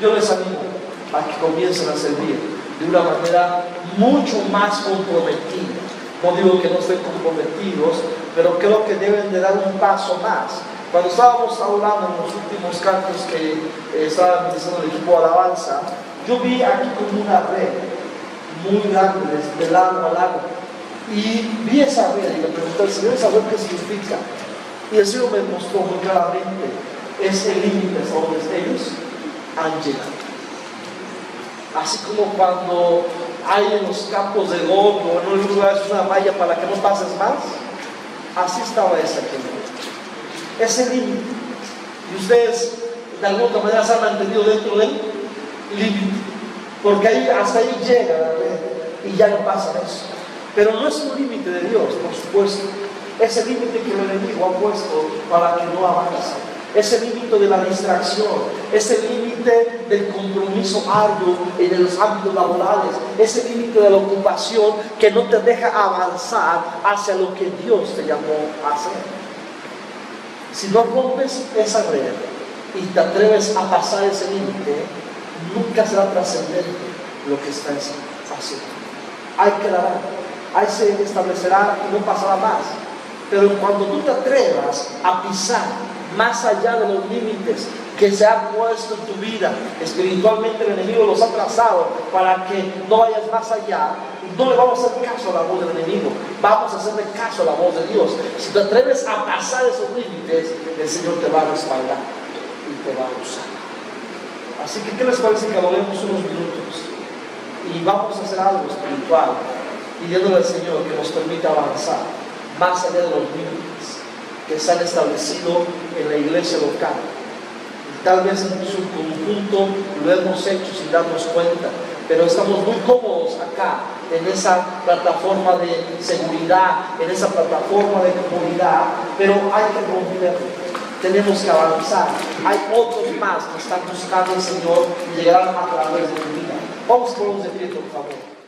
Speaker 1: Yo les animo a que comiencen a servir de una manera mucho más comprometida. No digo que no estén comprometidos, pero creo que deben de dar un paso más. Cuando estábamos hablando en los últimos cantos que estaba ministrando el equipo de alabanza, yo vi aquí como una red muy grande, de largo a largo, y vi esa red y me pregunté, Señor, ¿esa red qué significa? Y el Señor me mostró muy claramente, es el límite a donde ellos han llegado. Así como cuando hay en los campos de golf o en un lugar una valla para que no pases más, así estaba esa que ese límite. Y ustedes de alguna otra manera se han mantenido dentro del límite, porque ahí, hasta ahí llega la red y ya no pasa eso. Pero no es un límite de Dios, por supuesto. Es el límite que el enemigo ha puesto para que no avance. Es el límite de la distracción, es el límite del compromiso arduo en los ámbitos laborales, es el límite de la ocupación que no te deja avanzar hacia lo que Dios te llamó a hacer. Si no rompes esa red y te atreves a pasar ese límite, nunca será trascendente lo que estás haciendo. Hay que dar, ahí se establecerá y no pasará más. Pero cuando tú te atrevas a pisar más allá de los límites que se han puesto en tu vida, espiritualmente el enemigo los ha trazado para que no vayas más allá, no le vamos a hacer caso a la voz del enemigo, vamos a hacerle caso a la voz de Dios. Si te atreves a pasar esos límites, el Señor te va a respaldar y te va a usar. Así que, ¿qué les parece que adoremos unos minutos y vamos a hacer algo espiritual, pidiéndole al Señor que nos permita avanzar más allá de los límites que se han establecido en la iglesia local? Y tal vez en su conjunto lo hemos hecho sin darnos cuenta, pero estamos muy cómodos acá, en esa plataforma de seguridad, en esa plataforma de comodidad, pero hay que romper. Tenemos que avanzar. Hay otros más que están buscando al Señor y llegarán a través de tu vida. Vamos a ponernos de pie, por favor.